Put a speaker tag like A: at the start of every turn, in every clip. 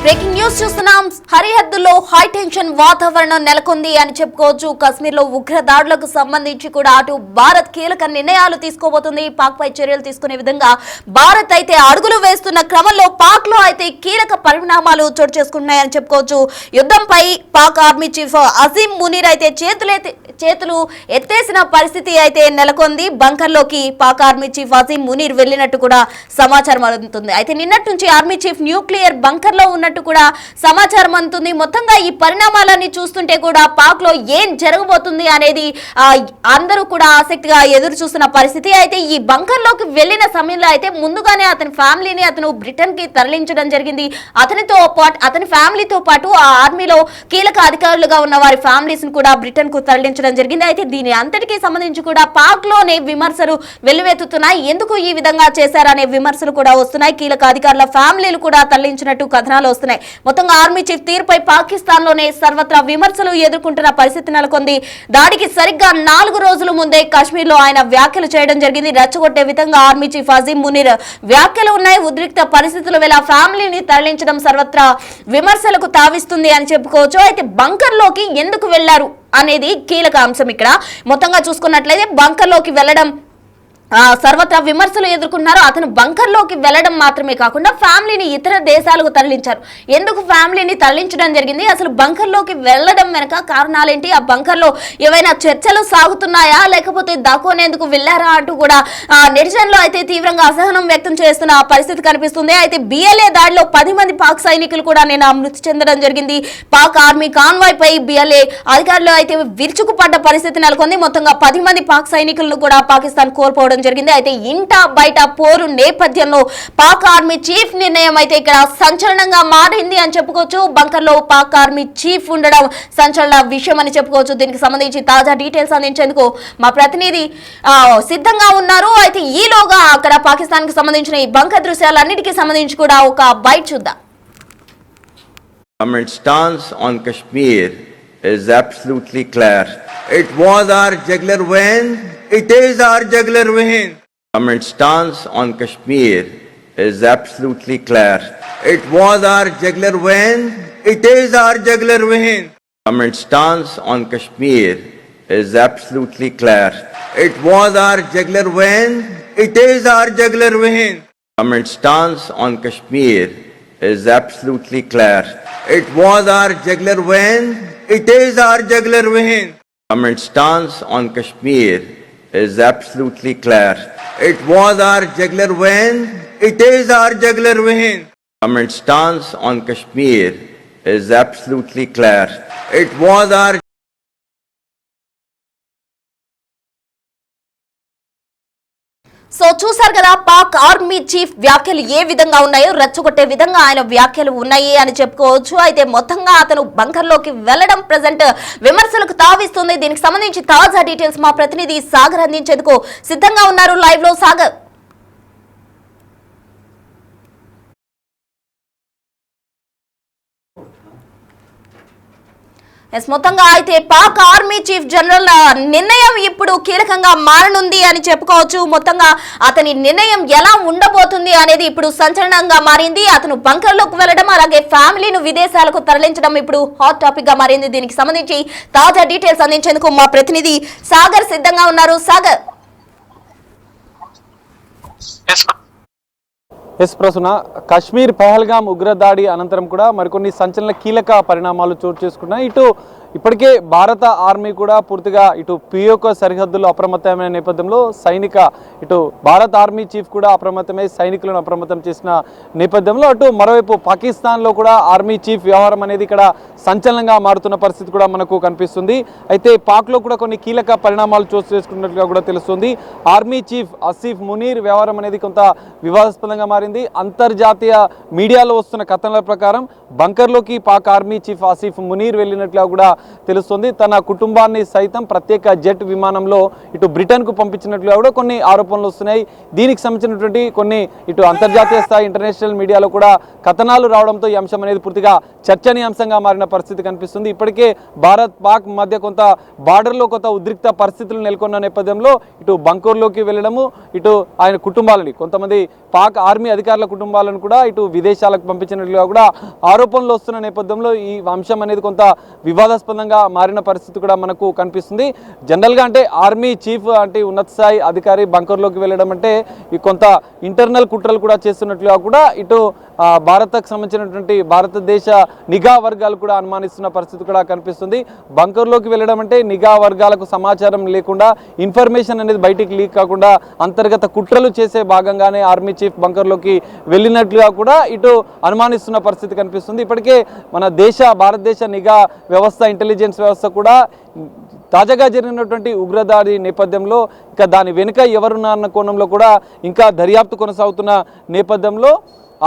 A: Breaking news చూస్తున్నాం. హరిహద్దులో high tension వాతావరణం నెలకొంది అని చెప్పుకోవచ్చు. కశ్మీర్ లో ఉగ్ర దాడులకు సంబంధించి కూడా అటు భారత్ కీలక నిర్ణయాలు తీసుకోబోతుంది. పాక్ పై చర్యలు తీసుకునే విధంగా భారత్ అయితే అడుగులు వేస్తున్న క్రమంలో పాక్ లో అయితే కీలక పరిణామాలు చోటు చేసుకుంటున్నాయని చెప్పుకోవచ్చు. యుద్ధంపై పాక్ ఆర్మీ చీఫ్ అజీం మునీర్ అయితే చేతులు ఎత్తేసిన పరిస్థితి అయితే నెలకొంది. బంకర్ లోకి పాక్ ఆర్మీ చీఫ్ అజీం మునీర్ వెళ్లినట్టు కూడా సమాచారం అందుతుంది. అయితే నిన్నటి నుంచి ఆర్మీ చీఫ్ న్యూక్లియర్ బంకర్ లో ఉన్నట్టు కూడా సమాచారం అందుతుంది. మొత్తంగా ఈ పరిణామాలన్నీ చూస్తుంటే కూడా పాక్ లో ఏం జరగబోతుంది అనేది అందరూ కూడా ఆసక్తిగా ఎదురు చూస్తున్న పరిస్థితి. అయితే ఈ బంకర్ లోకి వెళ్లిన సమయంలో అయితే ముందుగానే అతని ఫ్యామిలీని అతను బ్రిటన్ కి తరలించడం జరిగింది. అతని ఫ్యామిలీతో పాటు ఆ ఆర్మీలో కీలక అధికారులుగా ఉన్న వారి ఫ్యామిలీస్ ను కూడా బ్రిటన్ కు తరలించడం జరిగింది. అయితే దీని అంతటికీ సంబంధించి కూడా పాక్ లోనే విమర్శలు వెల్లువెత్తుతున్నాయి. ఎందుకు ఈ విధంగా చేశారనే విమర్శలు కూడా వస్తున్నాయి. కీలక అధికారుల ఫ్యామిలీలు కూడా తరలించినట్టు కథనాలు వస్తున్నాయి. మొత్తంగా ఆర్మీ చీఫ్ తీరుపై పాకిస్తాన్ లోనే సర్వత్రా విమర్శలు ఎదుర్కొంటున్న పరిస్థితి నెలకొంది. దాడికి సరిగ్గా 4 రోజుల ముందే కాశ్మీర్ లో ఆయన వ్యాఖ్యలు చేయడం జరిగింది. రెచ్చగొట్టే విధంగా ఆర్మీ చీఫ్ అజీం మునీర్ వ్యాఖ్యలు ఉన్నాయి. ఉద్రిక్త పరిస్థితుల వేళ ఫ్యామిలీని తరలించడం సర్వత్రా విమర్శలకు తావిస్తుంది అని చెప్పుకోవచ్చు. అయితే బంకర్ లోకి ఎందుకు వెళ్లారు అనేది కీలక అంశం. ఇక్కడ మొత్తంగా చూసుకున్నట్లయితే బంకర్ లోకి వెళ్లడం సర్వత్రా విమర్శలు ఎదుర్కొన్నారు. అతను బంకర్ లోకి వెళ్లడం మాత్రమే కాకుండా ఫ్యామిలీని ఇతర దేశాలకు తరలించారు. ఎందుకు ఫ్యామిలీని తరలించడం జరిగింది, అసలు బంకర్ లోకి వెళ్లడం వెనక కారణాలేంటి, ఆ బంకర్ లో ఏవైనా చర్చలు సాగుతున్నాయా లేకపోతే దాక్కునేందుకు వెళ్లారా అంటూ కూడా నెటిజన్లో అయితే తీవ్రంగా అసహనం వ్యక్తం చేస్తున్న పరిస్థితి కనిపిస్తుంది. అయితే బిఎల్ఏ దాడిలో 10 మంది పాక్ సైనికులు కూడా నిన్న మృతి చెందడం జరిగింది. పాక్ ఆర్మీ కాన్వాయ్ పై బిఎల్ఏ అధికారులు అయితే విరుచుకుపడ్డ పరిస్థితి నెలకొంది. మొత్తంగా 10 మంది పాక్ సైనికులను కూడా పాకిస్తాన్ కోల్పోవడం జరిగింది. అయితే ఇంటా బయట పోరు నేపథ్యంలో పాక్ ఆర్మీ చీఫ్ నిర్ణయం అయితే ఇక్కడ సంచలనంగా మారింది అని చెప్పుకోవచ్చు. బంకర్ లో పాక్ ఆర్మీ చీఫ్ ఉండడం సంచలన విషయం అని చెప్పుకోవచ్చు. దీనికి సంబంధించి తాజా డీటెయిల్స్ అందించేందుకు మా ప్రతినిధి సిద్ధంగా ఉన్నారు. అయితే ఈలోగా అక్కడ పాకిస్తాన్ కి సంబంధించిన ఈ బంకర్ దృశ్యాలన్నిటికీ సంబంధించి కూడా ఒక బైట్ చూద్దాం.
B: Government stance on Kashmir is absolutely clear. It was our jugular vein. It is our jugular vein. Government stance on Kashmir is absolutely clear. It was our jugular vein. It is our jugular vein. Government stance on Kashmir is absolutely clear. It was our jugular vein. It is our jugular vein. Government stance on Kashmir is absolutely clear. It was our jugular vein. It is our jugular vein. Government stance on Kashmir is absolutely clear. It was our jugular vein. It is our jugular vein. Government stance on Kashmir is absolutely clear. It was our
A: so చూసారు కదా Pak army chief వ్యాఖ్యలు ఏ విధంగా ఉన్నాయో, రెచ్చగొట్టే విధంగా ఆయన వ్యాఖ్యలు ఉన్నాయి అని చెప్పుకోవచ్చు. అయితే మొత్తంగా అతను బంకర్ లోకి వెళ్లడం ప్రెజెంట్ విమర్శలకు తావిస్తుంది. దీనికి సంబంధించి తాజా డీటెయిల్స్ మా ప్రతినిధి సాగర్ అందించేందుకు సిద్ధంగా ఉన్నారు. లైవ్ లో సాగర్. మొత్తంగా అయితే పాక్ ఆర్మీ చీఫ్ జనరల్ నిర్ణయం ఇప్పుడు కీలకంగా మారనుంది అని చెప్పుకోవచ్చు. మొత్తంగా అతని నిర్ణయం ఎలా ఉండబోతుంది అనేది ఇప్పుడు సంచలనంగా మారింది. అతను బంకర్ లోకి వెళ్లడం, అలాగే ఫ్యామిలీను విదేశాలకు తరలించడం ఇప్పుడు హాట్ టాపిక్ గా మారింది. దీనికి సంబంధించి తాజా డీటెయిల్స్ అందించేందుకు మా ప్రతినిధి సాగర్ సిద్ధంగా ఉన్నారు. సాగర్.
C: ప్రసన్న, కాశ్మీర్ పహల్గామ్ ఉగ్రదాడి అనంతరం కూడా మరికొన్ని సంచలన కీలక పరిణామాలు చోటు చేసుకున్నాయి. ఇప్పటికే భారత ఆర్మీ కూడా పూర్తిగా పిఓకే సరిహద్దుల్లో అప్రమత్తమైన నేపథ్యంలో భారత ఆర్మీ చీఫ్ కూడా అప్రమత్తమై సైనికులను అప్రమత్తం చేసిన నేపథ్యంలో మరోవైపు పాకిస్తాన్లో కూడా ఆర్మీ చీఫ్ వ్యవహారం అనేది ఇక్కడ సంచలనంగా మారుతున్న పరిస్థితి కూడా మనకు కనిపిస్తుంది. అయితే పాక్లో కూడా కొన్ని కీలక పరిణామాలు చోటు చేసుకున్నట్లుగా కూడా తెలుస్తుంది. ఆర్మీ చీఫ్ అసీఫ్ మునీర్ వ్యవహారం అనేది కొంత వివాదాస్పదంగా మారింది. అంతర్జాతీయ మీడియాలో వస్తున్న కథనాల ప్రకారం బంకర్లోకి పాక్ ఆర్మీ చీఫ్ ఆసిఫ్ మునీర్ వెళ్ళినట్లుగా కూడా తెలుస్తుంది. తన కుటుంబాన్ని సైతం ప్రత్యేక జెట్ విమానంలో ఇటు బ్రిటన్కు పంపించినట్లుగా కూడా కొన్ని ఆరోపణలు వస్తున్నాయి. దీనికి సంబంధించినటువంటి కొన్ని ఇటు అంతర్జాతీయ స్థాయి ఇంటర్నేషనల్ మీడియాలో కూడా కథనాలు రావడంతో ఈ అంశం అనేది పూర్తిగా చర్చనీయాంశంగా మారిన పరిస్థితి కనిపిస్తుంది. ఇప్పటికే భారత్ పాక్ మధ్య కొంత బార్డర్లో కొంత ఉద్రిక్త పరిస్థితులు నెలకొన్న నేపథ్యంలో ఇటు బంకూర్లోకి వెళ్ళడము, ఇటు ఆయన కుటుంబాలని కొంతమంది పాక్ ఆర్మీ అధికారుల కుటుంబాలను కూడా ఇటు విదేశాలకు పంపించినట్లుగా కూడా ఆరోపణలు వస్తున్న నేపథ్యంలో ఈ అంశం అనేది కొంత వివాదాస్పదంగా మారిన పరిస్థితి కూడా మనకు కనిపిస్తుంది. జనరల్గా అంటే ఆర్మీ చీఫ్ అంటే ఉన్నత స్థాయి అధికారి బంకర్లోకి వెళ్ళడం అంటే ఈ కొంత ఇంటర్నల్ కుట్రలు కూడా చేస్తున్నట్లుగా కూడా ఇటు భారత్కు సంబంధించినటువంటి భారతదేశ నిఘా వర్గాలు కూడా అనుమానిస్తున్న పరిస్థితి కూడా కనిపిస్తుంది. బంకర్లోకి వెళ్ళడం అంటే నిఘా వర్గాలకు సమాచారం లేకుండా, ఇన్ఫర్మేషన్ అనేది బయటికి లీక్ కాకుండా అంతర్గత కుట్రలు చేసే భాగంగానే ఆర్మీ చీఫ్ బంకర్లోకి వెళ్ళినట్లుగా కూడా ఇటు అనుమానిస్తున్న పరిస్థితి కనిపిస్తుంది. ఇప్పటికే మన భారతదేశ నిఘా వ్యవస్థ, ఇంటెలిజెన్స్ వ్యవస్థ కూడా తాజాగా జరిగినటువంటి ఉగ్రదాడి నేపథ్యంలో ఇంకా దాని వెనుక ఎవరున్నారన్న కోణంలో కూడా ఇంకా దర్యాప్తు కొనసాగుతున్న నేపథ్యంలో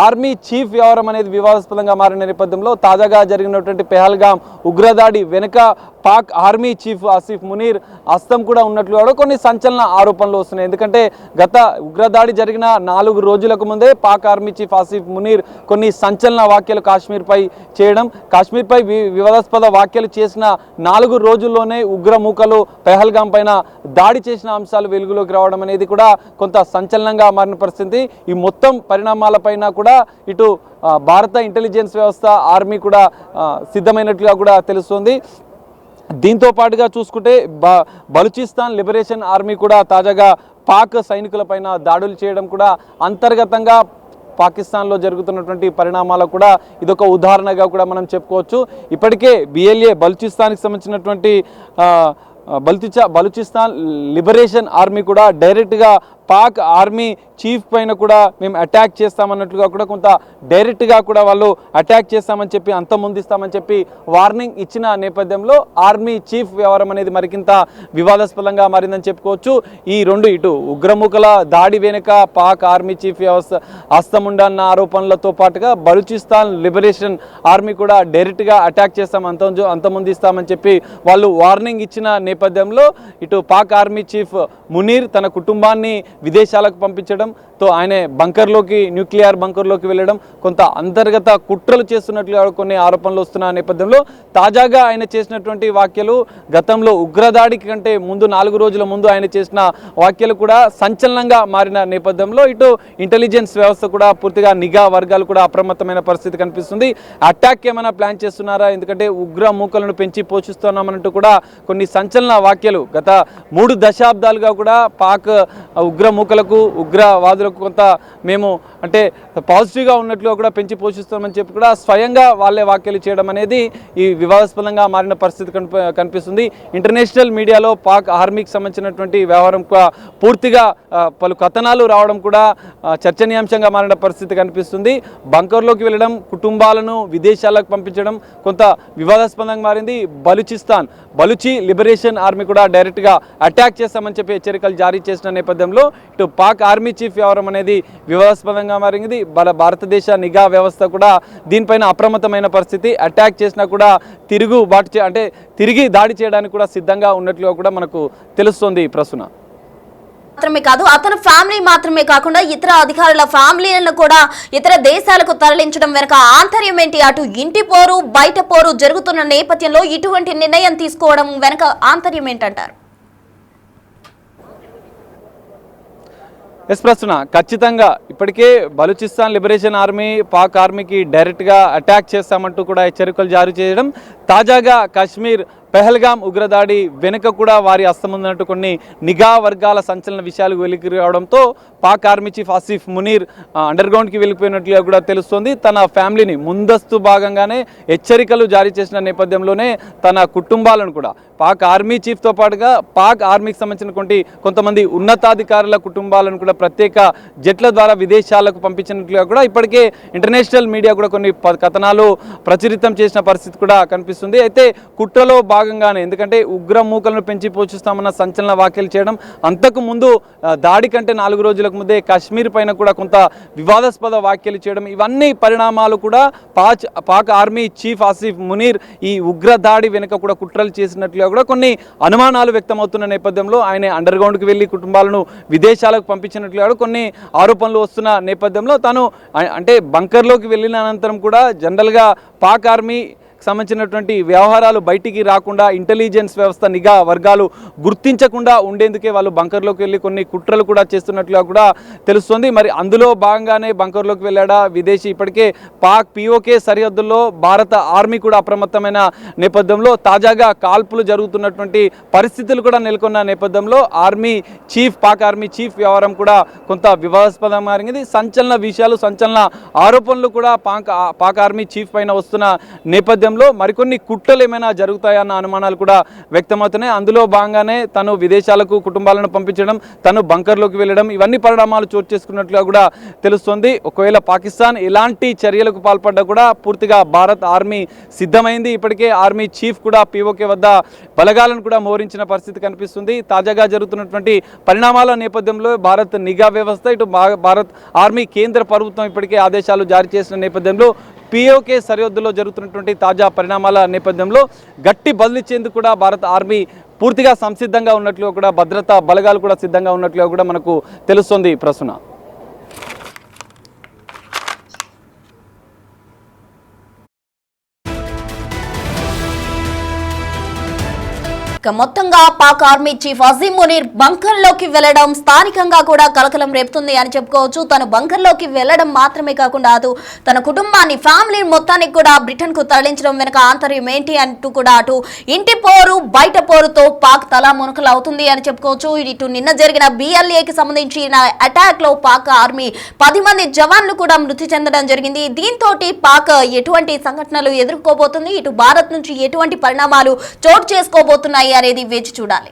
C: ఆర్మీ చీఫ్ వ్యవహారం అనేది వివాదాస్పదంగా మారిన నేపథ్యంలో తాజాగా జరిగినటువంటి పెహల్గాం ఉగ్రదాడి వెనుక పాక్ ఆర్మీ చీఫ్ ఆసిఫ్ మునీర్ హస్తం కూడా ఉన్నట్లు కొన్ని సంచలన ఆరోపణలు వస్తున్నాయి. ఎందుకంటే గత ఉగ్రదాడి జరిగిన 4 రోజులకు ముందే పాక్ ఆర్మీ చీఫ్ ఆసిఫ్ మునీర్ కొన్ని సంచలన వ్యాఖ్యలు కాశ్మీర్పై చేయడం, కాశ్మీర్పై వివాదాస్పద వ్యాఖ్యలు చేసిన 4 రోజుల్లోనే ఉగ్రమూకలు పెహల్గాం పైన దాడి చేసిన అంశాలు వెలుగులోకి రావడం అనేది కూడా కొంత సంచలనంగా మారిన పరిస్థితి. ఈ మొత్తం పరిణామాలపైన కూడా ఇటు భారత ఇంటెలిజెన్స్ వ్యవస్థ, ఆర్మీ కూడా సిద్ధమైనట్లుగా కూడా తెలుస్తుంది. దీంతో పాటుగా చూసుకుంటే బలూచిస్తాన్ లిబరేషన్ ఆర్మీ కూడా తాజాగా పాక్ సైనికులపైన దాడులు చేయడం కూడా అంతర్గతంగా పాకిస్తాన్లో జరుగుతున్నటువంటి పరిణామాలకు కూడా ఇదొక ఉదాహరణగా కూడా మనం చెప్పుకోవచ్చు. ఇప్పటికే BLA బలూచిస్తాన్కి సంబంధించినటువంటి బలూచిస్తాన్ లిబరేషన్ ఆర్మీ కూడా డైరెక్ట్గా పాక్ ఆర్మీ చీఫ్ పైన కూడా మేము అటాక్ చేస్తామన్నట్లుగా కూడా కొంత డైరెక్ట్గా కూడా వాళ్ళు అటాక్ చేస్తామని చెప్పి అంతమొందిస్తామని చెప్పి వార్నింగ్ ఇచ్చిన నేపథ్యంలో ఆర్మీ చీఫ్ వ్యవహారం అనేది మరికింత వివాదాస్పదంగా మారిందని చెప్పుకోవచ్చు. ఈ రెండు ఇటు ఉగ్రముఖల దాడి వెనుక పాక్ ఆర్మీ చీఫ్ వ్యవస్థ హస్తముండన్న ఆరోపణలతో పాటుగా బలూచిస్తాన్ లిబరేషన్ ఆర్మీ కూడా డైరెక్ట్గా అటాక్ చేస్తాం, అంతమొందిస్తామని చెప్పి వాళ్ళు వార్నింగ్ ఇచ్చిన నేపథ్యంలో ఇటు పాక్ ఆర్మీ చీఫ్ మునీర్ తన కుటుంబాన్ని విదేశాలకు పంపించడంతో ఆయన న్యూక్లియర్ బంకర్లోకి వెళ్ళడం, కొంత అంతర్గత కుట్రలు చేస్తున్నట్లు కొన్ని ఆరోపణలు వస్తున్న నేపథ్యంలో తాజాగా ఆయన చేసినటువంటి వ్యాఖ్యలు గతంలో ఉగ్రదాడికి కంటే ముందు 4 రోజుల ముందు ఆయన చేసిన వ్యాఖ్యలు కూడా సంచలనంగా మారిన నేపథ్యంలో ఇటు ఇంటెలిజెన్స్ వ్యవస్థ కూడా పూర్తిగా నిఘా వర్గాలు కూడా అప్రమత్తమైన పరిస్థితి కనిపిస్తుంది. అటాక్ ఏమైనా ప్లాన్ చేస్తున్నారా, ఎందుకంటే ఉగ్ర మూకలను పెంచి పోషిస్తున్నామన్నట్టు కూడా కొన్ని సంచలన వ్యాఖ్యలు గత 3 దశాబ్దాలుగా కూడా పాక్ ఉగ్రమూకలకు ఉగ్రవాదులకు కొంత మేము అంటే పాజిటివ్గా ఉన్నట్లుగా కూడా పెంచి పోషిస్తామని చెప్పి కూడా స్వయంగా వాళ్ళే వ్యాఖ్యలు చేయడం అనేది ఈ వివాదాస్పదంగా మారిన పరిస్థితి కనిపిస్తుంది. ఇంటర్నేషనల్ మీడియాలో పాక్ ఆర్మీకి సంబంధించినటువంటి వ్యవహారం పూర్తిగా పలు కథనాలు రావడం కూడా చర్చనీయాంశంగా మారిన పరిస్థితి కనిపిస్తుంది. బంకర్లోకి వెళ్ళడం, కుటుంబాలను విదేశాలకు పంపించడం కొంత వివాదాస్పదంగా మారింది. బలూచి లిబరేషన్ ఆర్మీ కూడా డైరెక్ట్గా అటాక్ చేస్తామని చెప్పి హెచ్చరికలు జారీ చేసిన నేపథ్యంలో ఇటు పాక్ ఆర్మీ చీఫ్ వ్యవహారం అనేది వివాదాస్పదంగా మారింది. భారతదేశ నిఘా వ్యవస్థ కూడా దీనిపైన అప్రమత్తమైన పరిస్థితి. అటాక్ చేసినా కూడా తిరిగి దాడి చేయడానికి కూడా సిద్ధంగా ఉన్నట్లుగా కూడా మనకు తెలుస్తోంది. ప్రస్తున
A: మాత్రమే కాదు, అతని ఫ్యామిలీ మాత్రమే కాకుండా ఇతర అధికారుల ఫ్యామిలీలను కూడా ఇతర దేశాలకు తరలించడం వెనుక ఆంతర్యం ఏంటి? అటు ఇంటి పోరు బయట పోరు జరుగుతున్న నేపథ్యంలో ఇటువంటి నిర్ణయం తీసుకోవడం వెనుక ఆంతర్యం ఏంటంటారు?
C: ప్రస్తున ఖచ్చితంగా ఇప్పటికే బలూచిస్తాన్ లిబరేషన్ ఆర్మీ పాక్ ఆర్మీకి డైరెక్ట్గా అటాక్ చేస్తామంటూ కూడా హెచ్చరికలు జారీ చేయడం, తాజాగా కాశ్మీర్ పెహల్గాం ఉగ్రదాడి వెనుక కూడా వారి హస్తముందన్నట్టు కొన్ని నిఘా వర్గాల సంచలన విషయాలు వెలికి రావడంతో పాక్ ఆర్మీ చీఫ్ ఆసిఫ్ మునీర్ అండర్గ్రౌండ్కి వెళ్ళిపోయినట్లుగా కూడా తెలుస్తోంది. తన ఫ్యామిలీని ముందస్తు భాగంగానే హెచ్చరికలు జారీ చేసిన నేపథ్యంలోనే తన కుటుంబాలను కూడా పాక్ ఆర్మీ చీఫ్తో పాటుగా పాక్ ఆర్మీకి సంబంధించిన కొంతమంది ఉన్నతాధికారుల కుటుంబాలను కూడా ప్రత్యేక జట్ల ద్వారా విదేశాలకు పంపించినట్లుగా కూడా ఇప్పటికే ఇంటర్నేషనల్ మీడియా కూడా కొన్ని కథనాలు ప్రచురితం చేసిన పరిస్థితి కూడా కనిపిస్తుంది. అయితే కుట్రలో భాగంగా భాగంగానే ఎందుకంటే ఉగ్ర మూకలను పెంచి పోషిస్తామన్న సంచలన వ్యాఖ్యలు చేయడం, అంతకు ముందు దాడి కంటే 4 రోజులకు ముందే కాశ్మీర్ పైన కూడా కొంత వివాదాస్పద వ్యాఖ్యలు చేయడం, ఇవన్నీ పరిణామాలు కూడా పాక్ ఆర్మీ చీఫ్ ఆసిఫ్ మునీర్ ఈ ఉగ్ర దాడి వెనుక కూడా కుట్రలు చేసినట్లుగా కూడా కొన్ని అనుమానాలు వ్యక్తమవుతున్న నేపథ్యంలో ఆయన అండర్ గ్రౌండ్కి వెళ్ళి కుటుంబాలను విదేశాలకు పంపించినట్లుగా కూడా కొన్ని ఆరోపణలు వస్తున్న నేపథ్యంలో తాను అంటే బంకర్లోకి వెళ్ళిన అనంతరం కూడా జనరల్గా పాక్ ఆర్మీ సంబంధించినటువంటి వ్యవహారాలు బయటికి రాకుండా ఇంటెలిజెన్స్ వ్యవస్థ నిఘా వర్గాలు గుర్తించకుండా ఉండేందుకే వాళ్ళు బంకర్లోకి వెళ్ళి కొన్ని కుట్రలు కూడా చేస్తున్నట్లుగా కూడా తెలుస్తుంది. మరి అందులో భాగంగానే బంకర్లోకి వెళ్ళాడా విదేశీ? ఇప్పటికే పాక్ పిఓకే సరిహద్దుల్లో భారత ఆర్మీ కూడా అప్రమత్తమైన నేపథ్యంలో తాజాగా కాల్పులు జరుగుతున్నటువంటి పరిస్థితులు కూడా నెలకొన్న నేపథ్యంలో పాక్ ఆర్మీ చీఫ్ వ్యవహారం కూడా కొంత వివాదాస్పదంగా మారింది. సంచలన విషయాలు, సంచలన ఆరోపణలు కూడా పాక్ ఆర్మీ చీఫ్ పైన వస్తున్న నేపథ్యంలో మరికొన్ని కుట్రలు ఏమైనా జరుగుతాయన్న అనుమానాలు కూడా వ్యక్తమవుతున్నాయి. అందులో భాగంగానే తను విదేశాలకు కుటుంబాలను పంపించడం, తను బంకర్లోకి వెళ్ళడం, ఇవన్నీ పరిణామాలు చోటు చేసుకున్నట్లుగా కూడా తెలుస్తోంది. ఒకవేళ పాకిస్తాన్ ఎలాంటి చర్యలకు పాల్పడ్డా కూడా పూర్తిగా భారత్ ఆర్మీ సిద్ధమైంది. ఇప్పటికే ఆర్మీ చీఫ్ కూడా పిఓకే వద్ద బలగాలను కూడా మోహరించిన పరిస్థితి కనిపిస్తుంది. తాజాగా జరుగుతున్నటువంటి పరిణామాల నేపథ్యంలో భారత్ నిఘా వ్యవస్థ, ఇటు భారత్ ఆర్మీ కేంద్ర ప్రభుత్వం ఇప్పటికే ఆదేశాలు జారీ చేసిన నేపథ్యంలో పిఓకే సరిహద్దులో జరుగుతున్నటువంటి తాజా పరిణామాల నేపథ్యంలో గట్టి బదులిచ్చేందుకు కూడా భారత ఆర్మీ పూర్తిగా సంసిద్ధంగా ఉన్నట్లుగా కూడా భద్రతా బలగాలు కూడా సిద్ధంగా ఉన్నట్లుగా కూడా మనకు తెలుస్తోంది. ప్రసన్న,
A: మొత్తంగా పాక్ ఆర్మీ చీఫ్ అజీం మునీర్ బంకర్లోకి వెళ్లడం స్థానికంగా కూడా కలకలం రేపుతుంది అని చెప్పుకోవచ్చు. తను బంకర్లోకి వెళ్లడం మాత్రమే కాకుండా అటు తన కుటుంబాన్ని, ఫ్యామిలీ మొత్తానికి కూడా బ్రిటన్ కు తరలించడం వెనుక ఆంతర్యం ఏంటి అంటూ కూడా అటు ఇంటి పోరు బయట పోరుతో పాక్ తలా మునకలు అవుతుంది అని చెప్పుకోవచ్చు. ఇటు నిన్న జరిగిన BLAకి సంబంధించిన అటాక్ లో పాక్ ఆర్మీ 10 మంది జవాన్లు కూడా మృతి చెందడం జరిగింది. దీంతో పాక్ ఎటువంటి సంఘటనలు ఎదుర్కోబోతుంది, ఇటు భారత్ నుంచి ఎటువంటి పరిణామాలు చోటు చేసుకోబోతున్నాయి అనేది వేచి చూడాలి.